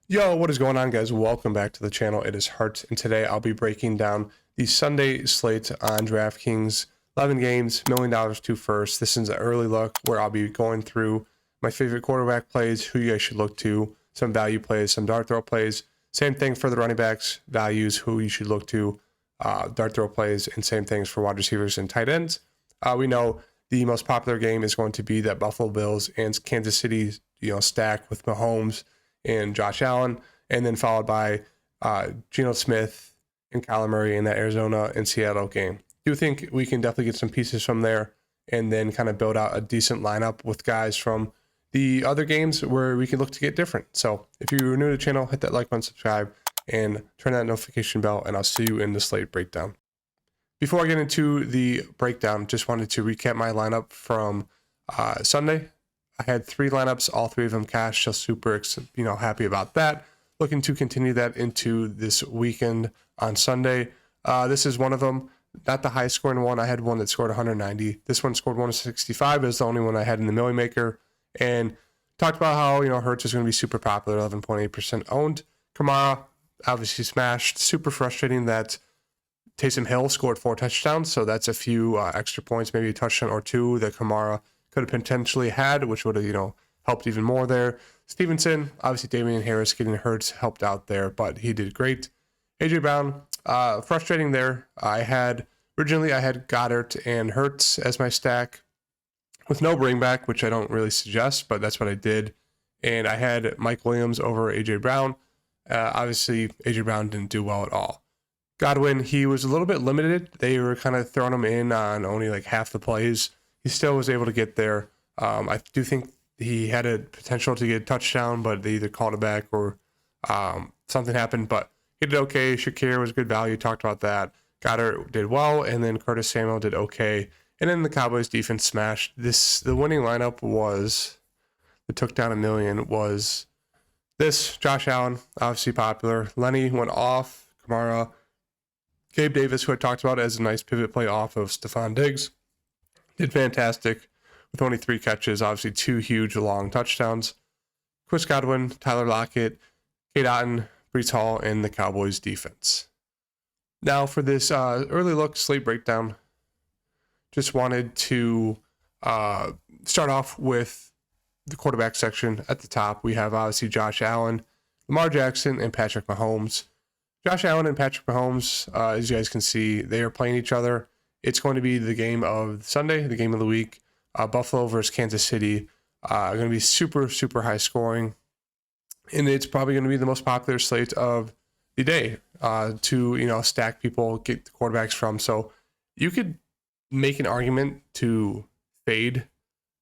Yo, what is going on, guys? Welcome back to the channel. It is Hart, and today I'll be breaking down the Sunday slate on DraftKings. 11 games, $1 million to first. This is an early look where I'll be going through my favorite quarterback plays, who you guys should look to, some value plays, some dart throw plays. Same thing for the running backs, values, who you should look to, dart throw plays, and same things for wide receivers and tight ends. We know the most popular game is going to be that Buffalo Bills and Kansas City, stack with Mahomes and Josh Allen, and then followed by Geno Smith and Kyler Murray in that Arizona and Seattle game. Do think we can definitely get some pieces from there and then kind of build out a decent lineup with guys from the other games where we can look to get different. So if you're new to the channel, hit that like button, subscribe, and turn that notification bell, and I'll see you in the slate breakdown. Before I get into the breakdown, just wanted to recap my lineup from Sunday. I had 3 lineups, all 3 of them cash, so super, happy about that. Looking to continue that into this weekend on Sunday. This is one of them, not the high scoring one. I had one that scored 190. This one scored 165. It was the only one I had in the Millie Maker. And talked about how, Hurts is going to be super popular, 11.8% owned. Kamara obviously smashed. Super frustrating that Taysom Hill scored 4 touchdowns, so that's a few extra points, maybe a touchdown or 2 that Kamara could have potentially had, which would have, helped even more there. Stevenson, obviously Damian Harris getting hurt helped out there, but he did great. AJ Brown, frustrating there. Originally I had Goddard and Hurts as my stack with no bring back, which I don't really suggest, but that's what I did. And I had Mike Williams over AJ Brown. Obviously AJ Brown didn't do well at all. Godwin, he was a little bit limited. They were kind of throwing him in on only like half the plays. He still was able to get there. I do think he had a potential to get a touchdown, but they either called it back or something happened. But he did okay. Shakir was good value. Talked about that. Goddard did well, and then Curtis Samuel did okay. And then the Cowboys defense smashed. The winning lineup that took down $1 million was this. Josh Allen, obviously popular. Lenny went off. Kamara. Gabe Davis, who I talked about as a nice pivot play off of Stephon Diggs, did fantastic with only 3 catches, obviously 2 huge long touchdowns. Chris Godwin, Tyler Lockett, Kate Otten, Breece Hall, and the Cowboys defense. Now for this early look slate breakdown, just wanted to start off with the quarterback section. At the top, we have obviously Josh Allen, Lamar Jackson, and Patrick Mahomes. Josh Allen and Patrick Mahomes, as you guys can see, they are playing each other. It's going to be the game of Sunday, the game of the week. Buffalo versus Kansas City. Going to be super, super high scoring. And it's probably going to be the most popular slate of the day to, stack people, get the quarterbacks from. So you could make an argument to fade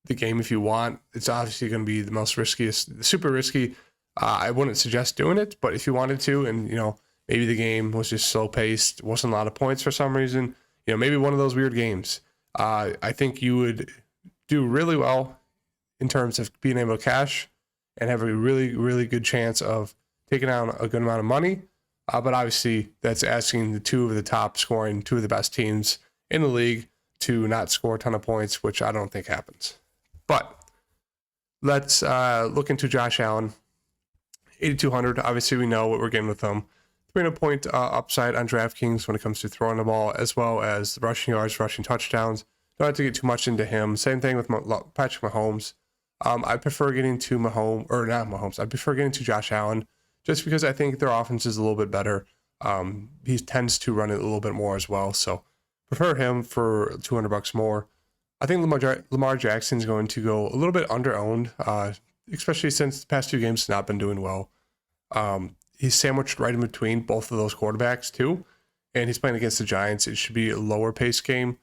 the game if you want. It's obviously going to be the most riskiest, super risky. I wouldn't suggest doing it, but if you wanted to, and, maybe the game was just slow paced, wasn't a lot of points for some reason, maybe one of those weird games. I think you would do really well in terms of being able to cash and have a really, really good chance of taking down a good amount of money. But obviously, that's asking the 2 of the top scoring, 2 of the best teams in the league to not score a ton of points, which I don't think happens. But let's look into Josh Allen. 8,200. Obviously, we know what we're getting with him. 300-point upside on DraftKings when it comes to throwing the ball, as well as the rushing yards, rushing touchdowns. Don't have to get too much into him. Same thing with Patrick Mahomes. I prefer getting to I prefer getting to Josh Allen just because I think their offense is a little bit better. He tends to run it a little bit more as well. So prefer him for $200 more. I think Lamar Jackson is going to go a little bit under-owned, especially since the past 2 games have not been doing well. He's sandwiched right in between both of those quarterbacks too, and he's playing against the Giants. It should be a lower pace game.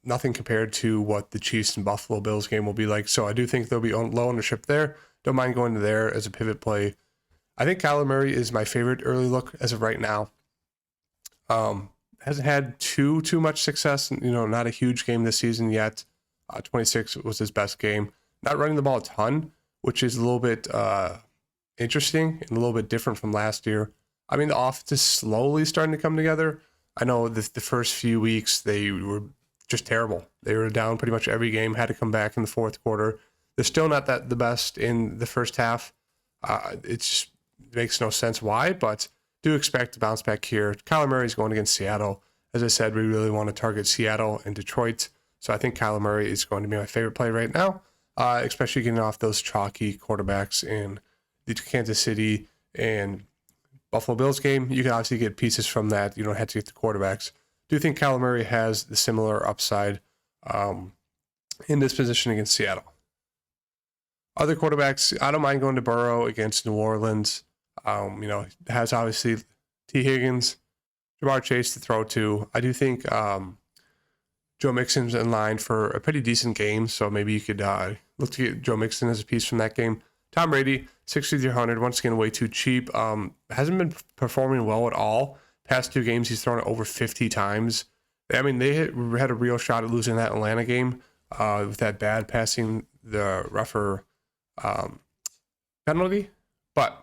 Nothing compared to what the Chiefs and Buffalo Bills game will be like. So I do think there'll be low ownership there. Don't mind going to there as a pivot play. I think Kyler Murray is my favorite early look as of right now. Hasn't had too much success. Not a huge game this season yet. 26 was his best game. Not running the ball a ton, which is a little bit interesting and a little bit different from last year. I mean, the offense is slowly starting to come together. I know the first few weeks they were just terrible. They were down pretty much every game, had to come back in the fourth quarter. They're still not the best in the first half. It's It makes no sense why, but do expect a bounce back here. Kyler Murray is going against Seattle. As I said, we really want to target Seattle and Detroit. So I think Kyler Murray is going to be my favorite play right now, especially getting off those chalky quarterbacks in the Kansas City and Buffalo Bills game. You can obviously get pieces from that. You don't have to get the quarterbacks. Do think Kyler Murray has the similar upside in this position against Seattle. Other quarterbacks, I don't mind going to Burrow against New Orleans. Has obviously T. Higgins, Jamar Chase to throw to. I do think Joe Mixon's in line for a pretty decent game, so maybe you could look to get Joe Mixon as a piece from that game. Tom Brady, 6,300, once again, way too cheap. Hasn't been performing well at all. Past 2 games, he's thrown it over 50 times. I mean, they had a real shot at losing that Atlanta game with that bad passing the rougher penalty. But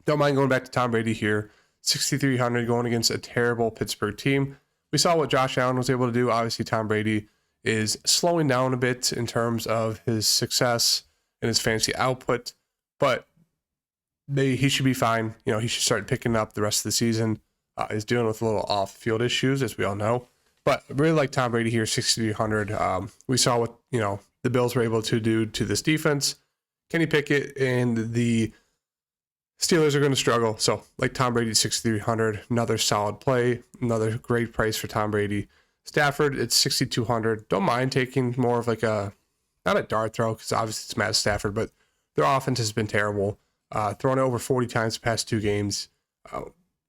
don't mind going back to Tom Brady here. 6,300 going against a terrible Pittsburgh team. We saw what Josh Allen was able to do. Obviously, Tom Brady is slowing down a bit in terms of his success and his fantasy output, but he should be fine. He should start picking up the rest of the season. He's dealing with a little off-field issues, as we all know. But I really like Tom Brady here, 6,300. We saw what the Bills were able to do to this defense. Kenny Pickett and the Steelers are going to struggle. So, like Tom Brady, 6,300, another solid play, another great price for Tom Brady. Stafford, it's 6,200. Don't mind taking more of like not a dart throw, because obviously it's Matt Stafford, but their offense has been terrible. Thrown it over 40 times the past 2 games.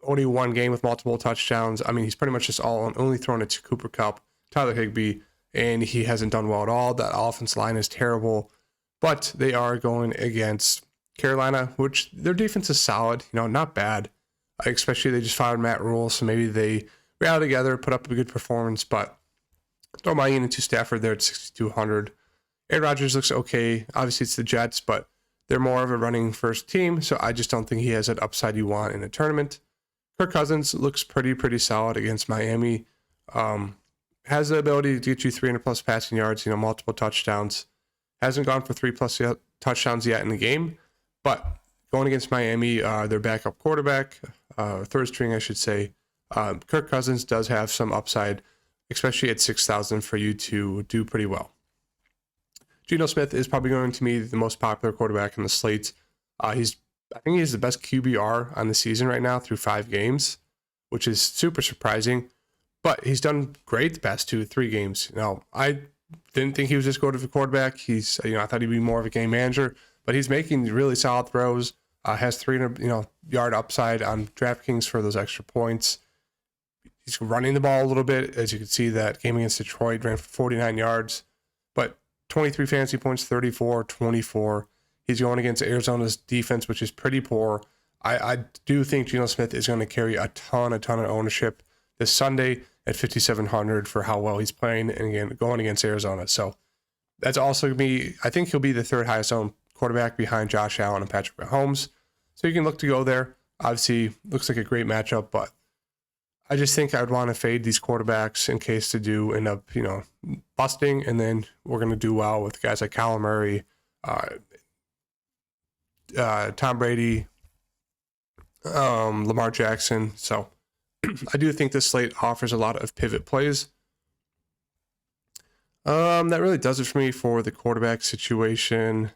Only 1 game with multiple touchdowns. I mean, he's pretty much just only thrown it to Cooper Kupp, Tyler Higbee, and he hasn't done well at all. That offense line is terrible, but they are going against Carolina, which their defense is solid, not bad. Especially they just fired Matt Rule, so maybe they rally together, put up a good performance, but don't mind getting to Stafford there at 6,200. Aaron Rodgers looks okay. Obviously, it's the Jets, but they're more of a running first team, so I just don't think he has that upside you want in a tournament. Kirk Cousins looks pretty solid against Miami. Has the ability to get you 300-plus passing yards, multiple touchdowns. Hasn't gone for 3-plus touchdowns yet in the game, but going against Miami, their backup quarterback, third string, I should say, Kirk Cousins does have some upside, especially at 6,000 for you to do pretty well. Geno Smith is probably going to be the most popular quarterback in the slate. I think he's the best QBR on the season right now through 5 games, which is super surprising. But he's done great the past 2-3 games. Now, I didn't think he was this good of a quarterback. I thought he'd be more of a game manager, but he's making really solid throws. Has 300 yard upside on DraftKings for those extra points. He's running the ball a little bit, as you can see that game against Detroit ran for 49 yards, but 23 fantasy points, 34, 24. He's going against Arizona's defense, which is pretty poor. I do think Geno Smith is going to carry a ton of ownership this Sunday at 5,700 for how well he's playing, and again, going against Arizona. So that's also going to be, I think he'll be the 3rd highest owned quarterback behind Josh Allen and Patrick Mahomes. So you can look to go there. Obviously, looks like a great matchup, but I just think I would want to fade these quarterbacks in case they do end up, busting, and then we're going to do well with guys like Kyler Murray, Tom Brady, Lamar Jackson. So I do think this slate offers a lot of pivot plays. That really does it for me for the quarterback situation.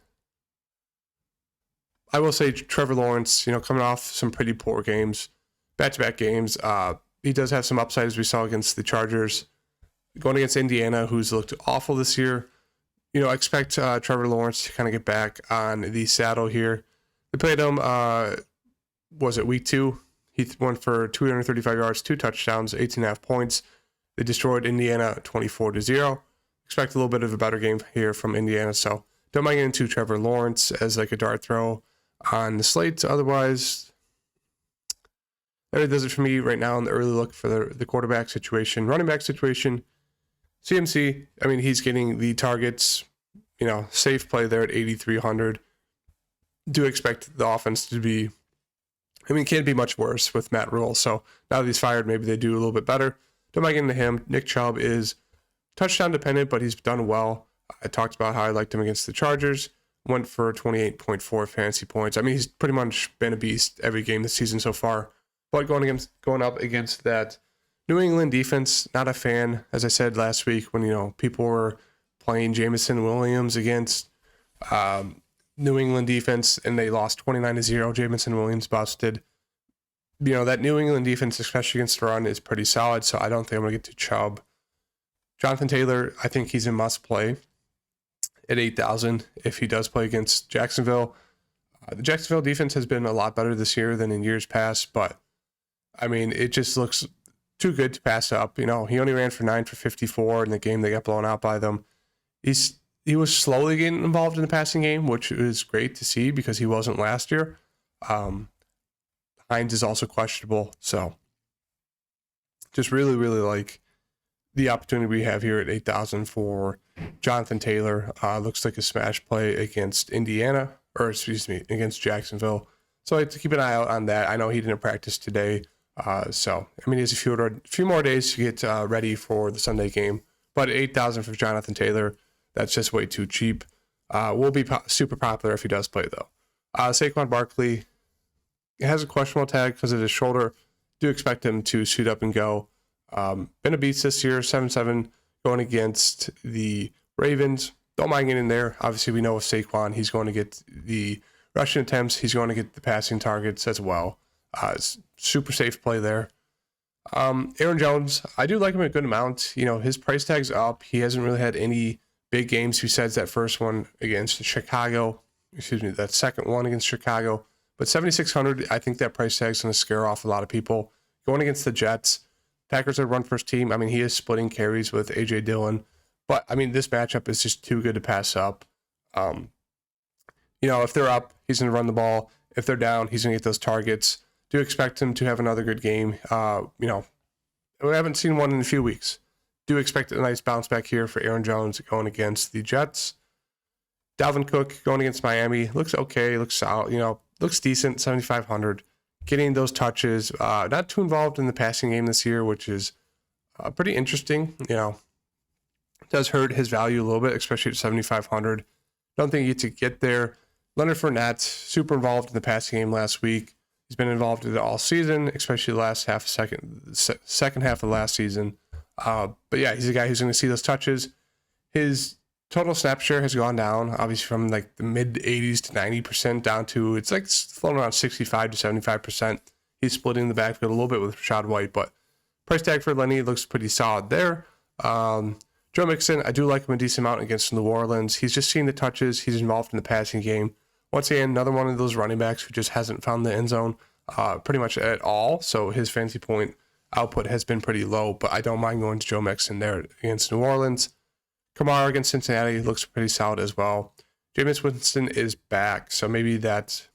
I will say Trevor Lawrence, coming off some pretty poor games, back-to-back games. He does have some upside, as we saw against the Chargers. Going against Indiana, who's looked awful this year. Expect Trevor Lawrence to kind of get back on the saddle here. They played him, was it week 2? He went for 235 yards, 2 touchdowns, 18.5 points. They destroyed Indiana 24-0. Expect a little bit of a better game here from Indiana. So don't mind getting into Trevor Lawrence as like a dart throw on the slate. Otherwise, that does it for me right now in the early look for the quarterback situation. Running back situation, CMC, he's getting the targets, safe play there at 8,300. Do expect the offense to be, can't be much worse with Matt Rule. So now that he's fired, maybe they do a little bit better. Don't mind getting to him. Nick Chubb is touchdown dependent, but he's done well. I talked about how I liked him against the Chargers. went for 28.4 fantasy points. I mean, he's pretty much been a beast every game this season so far. But going up against that New England defense, not a fan. As I said last week, when people were playing Jameson Williams against New England defense and they lost 29-0. Jameson Williams busted. That New England defense, especially against the run, is pretty solid. So I don't think I'm going to get to Chubb. Jonathan Taylor, I think he's a must play at 8,000 if he does play against Jacksonville. The Jacksonville defense has been a lot better this year than in years past, but I mean, it just looks too good to pass up. He only ran for 9 for 54 in the game they got blown out by them. He was slowly getting involved in the passing game, which is great to see because he wasn't last year. Hines is also questionable, so just really, really like the opportunity we have here at 8,000 for Jonathan Taylor. Looks like a smash play against against Jacksonville. So I have to keep an eye out on that. I know he didn't practice today. So, I mean, he has a few more days to get ready for the Sunday game. But 8,000 for Jonathan Taylor, that's just way too cheap. Will be super popular if he does play, though. Saquon Barkley has a questionable tag because of his shoulder. Do expect him to suit up and go. Been a beast this year, 7-7 going against the Ravens. Don't mind getting there. Obviously, we know with Saquon, he's going to get the rushing attempts. He's going to get the passing targets as well. Super safe play there. Aaron Jones, I do like him a good amount. His price tag's up. He hasn't really had any big games besides that first one against Chicago. That second one against Chicago. But 7,600, I think that price tag's going to scare off a lot of people. Going against the Jets, Packers are a run-first team. I mean, he is splitting carries with A.J. Dillon. But, I mean, this matchup is just too good to pass up. If they're up, he's going to run the ball. If they're down, he's going to get those targets. Do expect him to have another good game. We haven't seen one in a few weeks. Do expect a nice bounce back here for Aaron Jones going against the Jets. Dalvin Cook going against Miami. Looks okay. Looks solid. Looks decent. 7,500. Getting those touches. Not too involved in the passing game this year, which is pretty interesting. Does hurt his value a little bit, especially at 7,500. Don't think you get to get there. Leonard Fournette, super involved in the passing game last week. He's been involved in it all season, especially the last second half of last season. But yeah, he's a guy who's going to see those touches. His total snap share has gone down, obviously from like the mid 80s to 90% down to it's like floating around 65 to 75%. He's splitting the backfield a little bit with Rashad White, but price tag for Lenny looks pretty solid there. Joe Mixon, I do like him a decent amount against New Orleans. He's just seeing the touches. He's involved in the passing game. Once again, another one of those running backs who just hasn't found the end zone pretty much at all. So his fantasy point output has been pretty low, but I don't mind going to Joe Mixon there against New Orleans. Kamara against Cincinnati looks pretty solid as well. Jameis Winston is back, so maybe that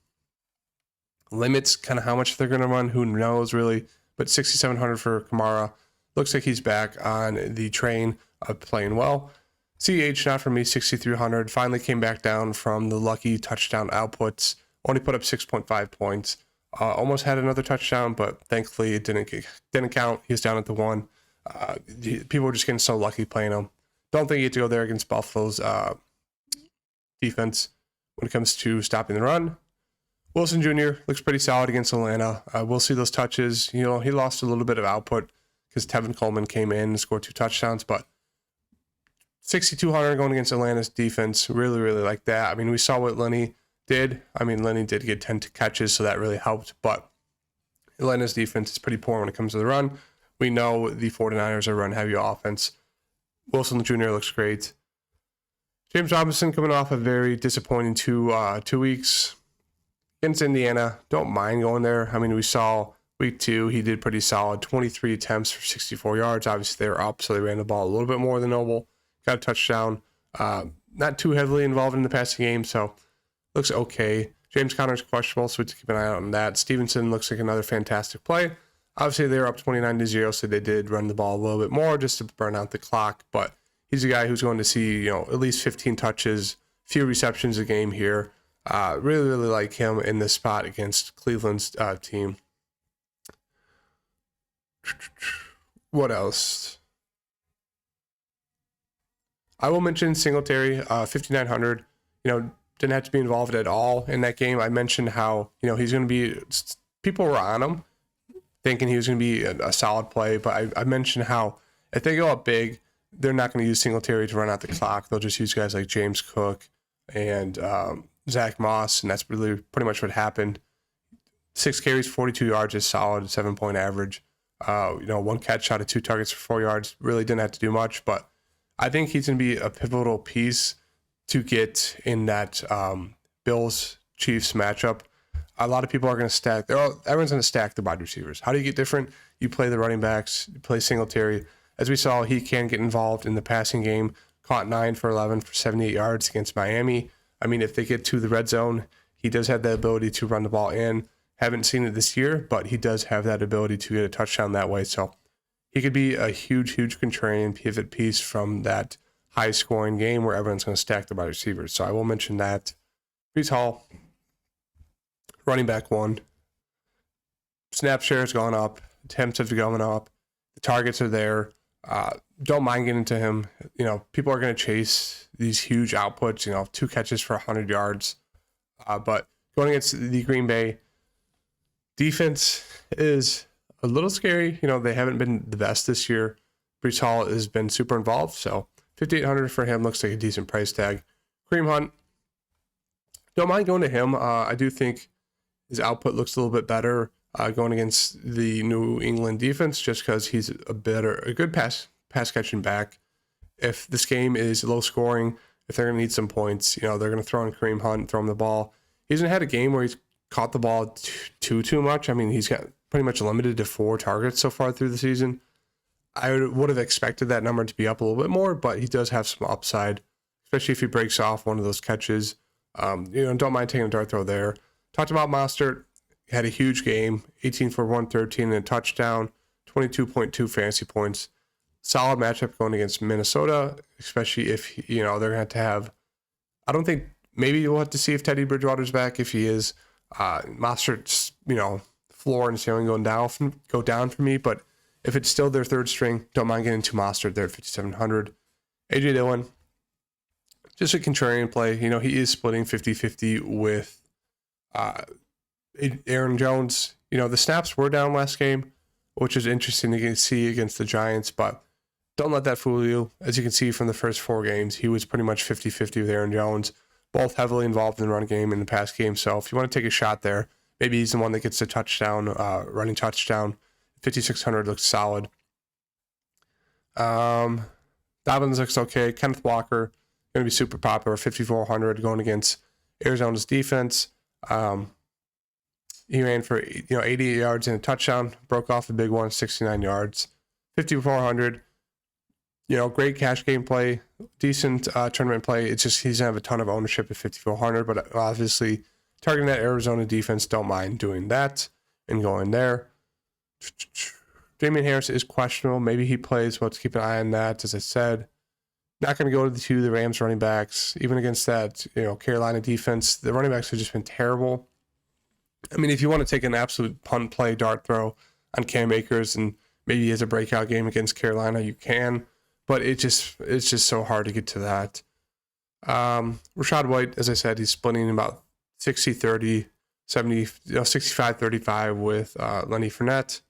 limits kind of how much they're going to run. Who knows, really? But 6,700 for Kamara. Looks like he's back on the train of playing well. CH, not for me, 6,300. Finally came back down from the lucky touchdown outputs. Only put up 6.5 points. Almost had another touchdown, but thankfully it didn't count. He was down at the 1. People were just getting so lucky playing him. Don't think you get to go there against Buffalo's defense when it comes to stopping the run. Wilson Jr. looks pretty solid against Atlanta. We'll see those touches. He lost a little bit of output because Tevin Coleman came in and scored 2 touchdowns, but 6,200 going against Atlanta's defense. Really, really like that. I mean, we saw what Lenny did. I mean, Lenny did get 10 catches, so that really helped, but Atlanta's defense is pretty poor when it comes to the run. We know the 49ers are a run-heavy offense. Wilson Jr. looks great. James Robinson coming off a very disappointing 2 weeks against Indiana. Don't mind going there. I mean, we saw week 2, he did pretty solid. 23 attempts for 64 yards. Obviously, they were up, so they ran the ball a little bit more than Noble. Got a touchdown. Not too heavily involved in the passing game, so looks okay. James Conner's questionable, so we have to keep an eye out on that. Stevenson looks like another fantastic play. Obviously, they were up 29-0, so they did run the ball a little bit more just to burn out the clock. But he's a guy who's going to see, at least 15 touches, few receptions a game here. Really, really like him in this spot against Cleveland's team. What else? I will mention Singletary, 5,900. didn't have to be involved at all in that game. I mentioned how, he's going to be, people were on him thinking he was going to be a solid play, but I mentioned how if they go up big, they're not going to use Singletary to run out the clock. They'll just use guys like James Cook and Zach Moss, and that's really pretty much what happened. 6 carries, 42 yards is solid, 7-point average. 1 catch out of 2 targets for 4 yards. Really didn't have to do much, but I think he's going to be a pivotal piece to get in that Bills-Chiefs matchup. A lot of people are going to stack. Everyone's going to stack the wide receivers. How do you get different? You play the running backs. You play Singletary. As we saw, he can get involved in the passing game. Caught 9 for 11 for 78 yards against Miami. I mean, if they get to the red zone, he does have the ability to run the ball in. Haven't seen it this year, but he does have that ability to get a touchdown that way. So he could be a huge contrarian pivot piece from that high-scoring game where everyone's going to stack the wide receivers. So I will mention that. Breece Hall, running back 1. Snap share has gone up. Attempts have gone up. The targets are there. Don't mind getting to him. People are going to chase these huge outputs, 2 catches for 100 yards. But going against the Green Bay defense is a little scary. They haven't been the best this year. Breece Hall has been super involved, so $5,800 for him looks like a decent price tag. Kareem Hunt, don't mind going to him. I do think his output looks a little bit better going against the New England defense, just because he's a good pass catching back. If this game is low scoring, if they're going to need some points, they're going to throw in Kareem Hunt, throw him the ball. He hasn't had a game where he's caught the ball too much. I mean, he's got pretty much limited to 4 targets so far through the season. I would have expected that number to be up a little bit more, but he does have some upside, especially if he breaks off one of those catches. Don't mind taking a dart throw there. Talked about Mostert. He had a huge game, 18 for 113 and a touchdown, 22.2 fantasy points. Solid matchup going against Minnesota, especially if, they're going to have, I don't think, maybe we'll have to see if Teddy Bridgewater's back. If he is, Mostert's, floor and ceiling go down for me, but if it's still their third string, don't mind getting to Mostert there at 5,700. AJ Dillon, just a contrarian play. He is splitting 50-50 with Aaron Jones. The snaps were down last game, which is interesting to see against the Giants, but don't let that fool you. As you can see from the first 4 games, he was pretty much 50-50 with Aaron Jones, both heavily involved in the run game and the pass game. So if you want to take a shot there, maybe he's the one that gets the touchdown, running touchdown. 5,600 looks solid. Dobbins looks okay. Kenneth Walker, going to be super popular, 5,400 going against Arizona's defense. He ran for 88 yards and a touchdown, broke off a big one, 69 yards. 5,400. Great cash game play, decent tournament play. It's just he's going to have a ton of ownership at 5,400, but obviously targeting that Arizona defense, don't mind doing that and going there. Damian Harris is questionable. Maybe he plays. Let's keep an eye on that. As I said, not going to go to the Rams running backs, even against that Carolina defense. The running backs have just been terrible. I mean, if you want to take an absolute punt play, dart throw on Cam Akers, and maybe he has a breakout game against Carolina, you can. But it's just so hard to get to that. Rachaad White, as I said, he's splitting about 60-30, 65-35 with Lenny Fournette.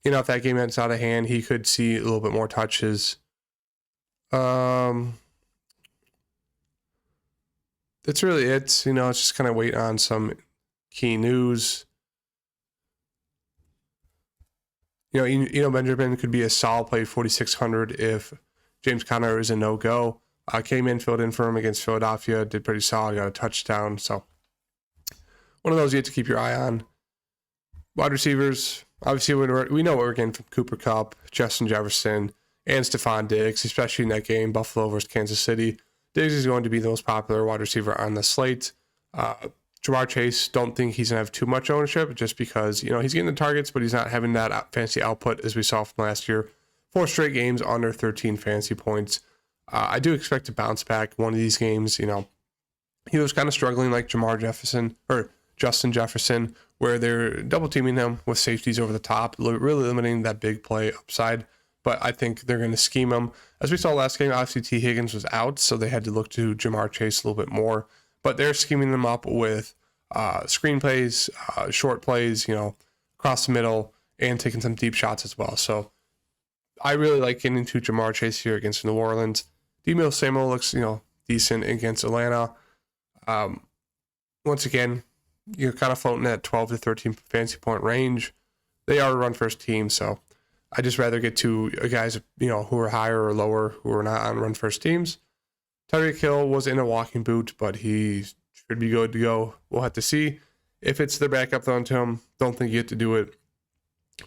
If that game ends out of hand, he could see a little bit more touches. That's really it. It's just kind of wait on some key news. Benjamin could be a solid play, 4,600 if James Conner is a no-go. Came in, filled in for him against Philadelphia, did pretty solid, got a touchdown. So one of those you have to keep your eye on. Wide receivers, obviously we know what we're getting from Cooper Kupp, Justin Jefferson, and Stephon Diggs, especially in that game, Buffalo versus Kansas City. Diggs is going to be the most popular wide receiver on the slate. Jamar Chase, don't think he's going to have too much ownership just because, he's getting the targets, but he's not having that fancy output as we saw from last year. 4 straight games under 13 fantasy points. I do expect to bounce back one of these games. He was kind of struggling like Justin Jefferson, where they're double teaming him with safeties over the top, really limiting that big play upside. but I think they're going to scheme him. As we saw last game, obviously T. Higgins was out, so they had to look to Jamar Chase a little bit more. But they're scheming them up with screen plays, short plays, across the middle, and taking some deep shots as well. So I really like getting into Jamar Chase here against New Orleans. Deebo Samuel looks, decent against Atlanta. Once again, you're kind of floating at 12 to 13 fantasy point range. They are a run first team, so I just rather get to guys, who are higher or lower, who are not on run first teams. Tyreek Hill was in a walking boot, but he should be good to go. We'll have to see. If it's their backup thrown to him, don't think you get to do it.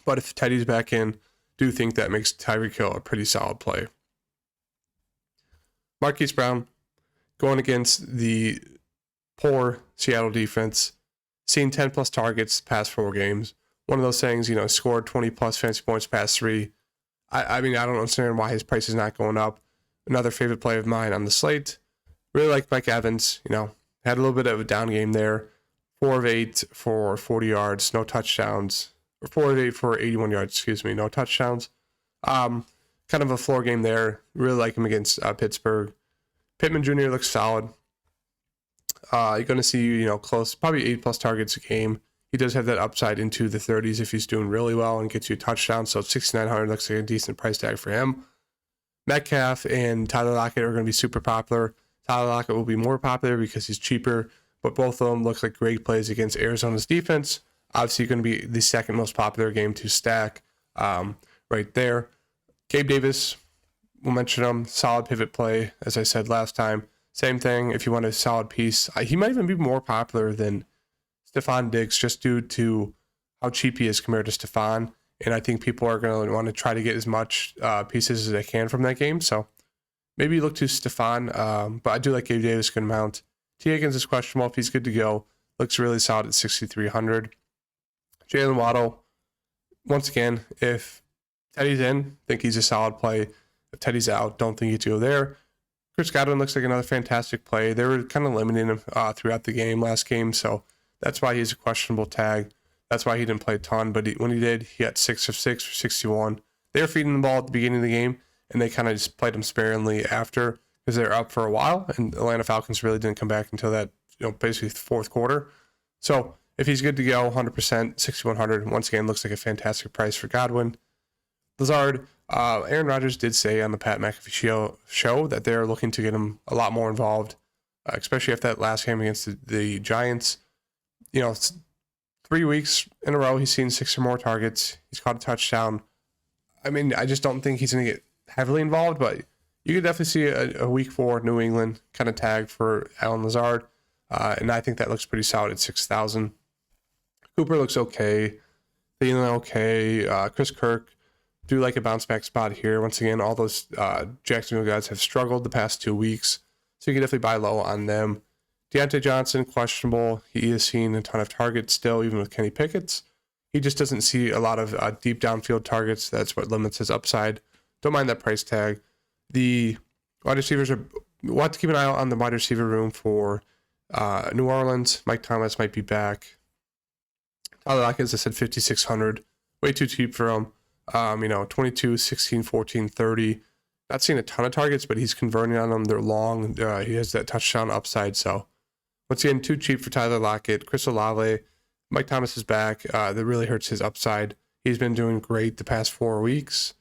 But if Teddy's back in, do think that makes Tyreek Hill a pretty solid play. Marquise Brown going against the poor Seattle defense, seeing 10 plus targets past 4 games. One of those things, scored 20 plus fantasy points past 3. I don't understand why his price is not going up. Another favorite play of mine on the slate. Really like Mike Evans, had a little bit of a down game there. 4 of 8 for 40 yards, no touchdowns. Or 4 of 8 for 81 yards, no touchdowns. Kind of a floor game there. Really like him against Pittsburgh. Pittman Jr. looks solid. You're going to see, close, probably 8 plus targets a game. He does have that upside into the 30s if he's doing really well and gets you a touchdown. So 6,900 looks like a decent price tag for him. Metcalf and Tyler Lockett are going to be super popular. Tyler Lockett will be more popular because he's cheaper, but both of them look like great plays against Arizona's defense. Obviously, going to be the second most popular game to stack right there. Gabe Davis, we'll mention him. Solid pivot play, as I said last time. Same thing, if you want a solid piece. He might even be more popular than Stephon Diggs just due to how cheap he is compared to Stephon. And I think people are going to want to try to get as much pieces as they can from that game. So maybe look to Stephon. But I do like Gabe Davis good amount. T. Higgins is questionable. If he's good to go, looks really solid at 6,300. Jalen Waddle, once again, if Teddy's in, think he's a solid play. If Teddy's out, don't think you have to go there. Chris Godwin looks like another fantastic play. They were kind of limiting him throughout the last game, so that's why he's a questionable tag. That's why he didn't play a ton, but when he did, he had 6 of 6 for 61. They were feeding the ball at the beginning of the game, and they kind of just played him sparingly after because they were up for a while, and the Atlanta Falcons really didn't come back until that, basically the fourth quarter. So if he's good to go, 100%, 6,100. Once again, looks like a fantastic price for Godwin. Lazard, Aaron Rodgers did say on the Pat McAfee show that they're looking to get him a lot more involved, especially after that last game against the Giants. 3 weeks in a row, he's seen 6 or more targets. He's caught a touchdown. I just don't think he's going to get heavily involved, but you could definitely see a week 4 New England kind of tag for Allen Lazard. And I think that looks pretty solid at 6,000. Cooper looks okay. Thielen okay. Chris Kirk, do like a bounce back spot here. Once again, all those Jacksonville guys have struggled the past 2 weeks, so you can definitely buy low on them. Deontay Johnson, questionable. He is seeing a ton of targets still, even with Kenny Pickett's. He just doesn't see a lot of deep downfield targets. That's what limits his upside. Don't mind that price tag. The wide receivers we'll have to keep an eye out on the wide receiver room for New Orleans. Mike Thomas might be back. Tyler Lockett, as I said, 5,600. Way too cheap for him. 22, 16, 14, 30. Not seeing a ton of targets, but he's converting on them. They're long. He has that touchdown upside. So, once again, too cheap for Tyler Lockett. Chris Olave, Mike Thomas is back. That really hurts his upside. He's been doing great the past 4 weeks.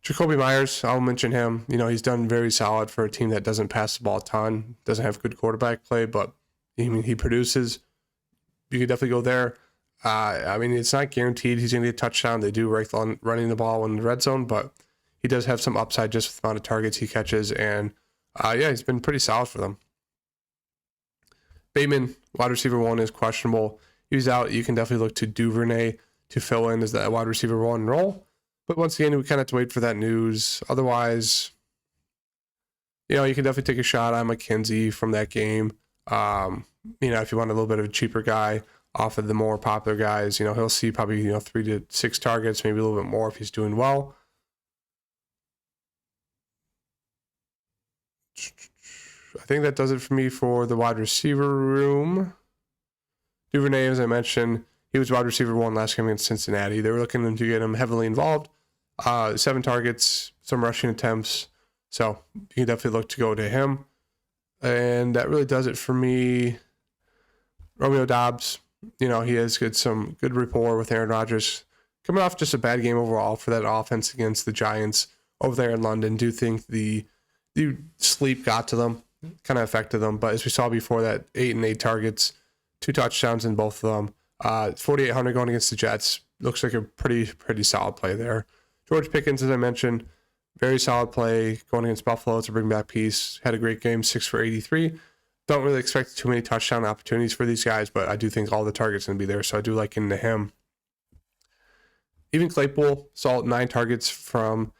Jacoby Myers, I'll mention him. He's done very solid for a team that doesn't pass the ball a ton, doesn't have good quarterback play, but he produces. You could definitely go there. It's not guaranteed he's going to get a touchdown. They do rake on running the ball in the red zone, but he does have some upside just with the amount of targets he catches. And, he's been pretty solid for them. Bateman, wide receiver 1, is questionable. He's out. You can definitely look to Duvernay to fill in as that wide receiver 1 role. But once again, we kind of have to wait for that news. Otherwise, you can definitely take a shot on McKenzie from that game. If you want a little bit of a cheaper guy off of the more popular guys, he'll see probably, 3 to 6 targets, maybe a little bit more if he's doing well. I think that does it for me for the wide receiver room. Duvernay, as I mentioned, He was wide receiver 1 last game against Cincinnati. They were looking to get him heavily involved. 7 targets, some rushing attempts. So you can definitely look to go to him. And that really does it for me. Romeo Doubs, he has some good rapport with Aaron Rodgers. Coming off just a bad game overall for that offense against the Giants over there in London. Do think the sleep got to them, kind of affected them. But as we saw before, that 8 and 8 targets, 2 touchdowns in both of them. 4,800 going against the Jets. Looks like a pretty solid play there. George Pickens, as I mentioned, very solid play going against Buffalo to bring back peace. Had a great game, 6 for 83. Don't really expect too many touchdown opportunities for these guys, but I do think all the targets going to be there, so I do like into him. Even Claypool saw 9 targets from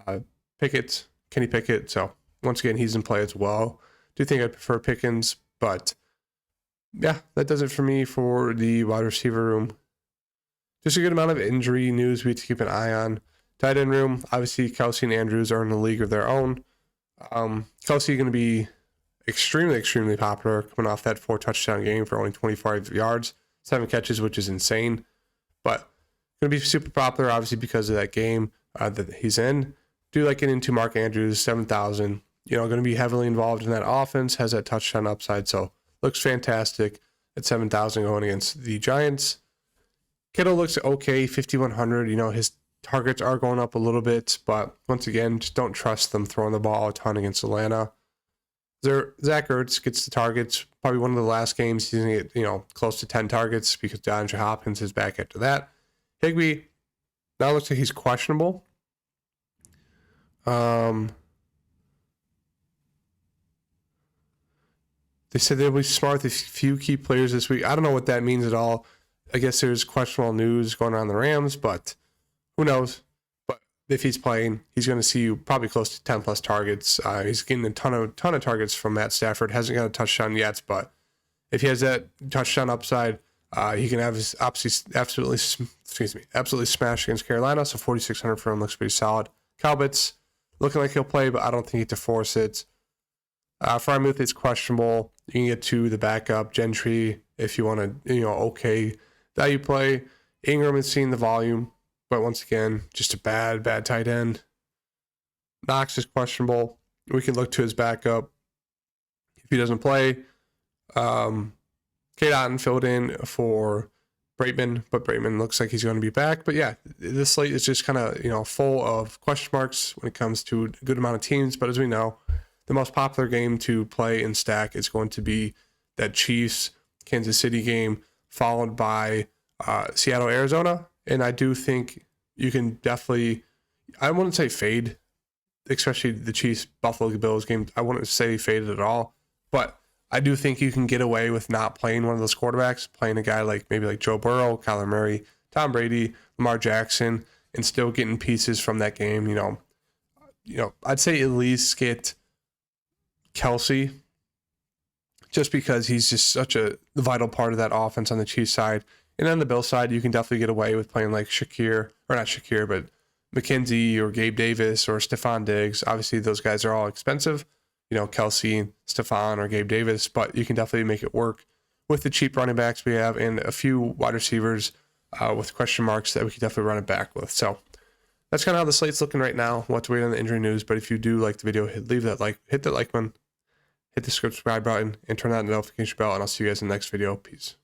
Kenny Pickett, so once again, he's in play as well. Do think I prefer Pickens, but yeah, that does it for me for the wide receiver room. Just a good amount of injury news we have to keep an eye on. Tight end room, obviously Kelsey and Andrews are in a league of their own. Kelsey going to be extremely popular coming off that 4 touchdown game for only 25 yards, 7 catches, which is insane. But going to be super popular, obviously, because of that game that he's in. Do like getting into Mark Andrews, 7,000. Going to be heavily involved in that offense, has that touchdown upside, so looks fantastic at 7,000 going against the Giants. Kittle looks okay, 5,100. His targets are going up a little bit, but once again, just don't trust them throwing the ball a ton against Atlanta. Zach Ertz gets the targets. Probably one of the last games he's going to get, close to 10 targets because DeAndre Hopkins is back after that. Higbee now looks like he's questionable. They said they'll be smart with a few key players this week. I don't know what that means at all. I guess there's questionable news going on in the Rams, but who knows? But if he's playing, he's going to see you probably close to 10 plus targets. He's getting a ton of targets from Matt Stafford. Hasn't got a touchdown yet, but if he has that touchdown upside, he can have his absolutely smash against Carolina. So 4,600 for him looks pretty solid. Calbitz looking like he'll play, but I don't think he to force it. Frymuth is questionable. You can get to the backup Gentry if you want to, okay value play. Ingram is seeing the volume, but once again, just a bad tight end. Knox is questionable. We can look to his backup if he doesn't play. Kate Otten filled in for Braitman, but Braitman looks like he's going to be back. But yeah, this slate is just kind of, full of question marks when it comes to a good amount of teams. But as we know, the most popular game to play and stack is going to be that Chiefs-Kansas City game, followed by Seattle-Arizona. And I do think you can definitely, I wouldn't say fade, especially the Chiefs-Buffalo Bills game. I wouldn't say fade it at all. But I do think you can get away with not playing one of those quarterbacks, playing a guy like Joe Burrow, Kyler Murray, Tom Brady, Lamar Jackson, and still getting pieces from that game. I'd say at least get Kelsey, just because he's just such a vital part of that offense on the Chiefs side. And on the Bills side, you can definitely get away with playing like but McKenzie or Gabe Davis or Stephon Diggs. Obviously, those guys are all expensive. Kelsey, Stephon, or Gabe Davis, but you can definitely make it work with the cheap running backs we have and a few wide receivers with question marks that we can definitely run it back with. So that's kind of how the slate's looking right now. We'll have to wait on the injury news, but if you do like the video, hit that like button, hit the subscribe button, and turn on the notification bell, and I'll see you guys in the next video. Peace.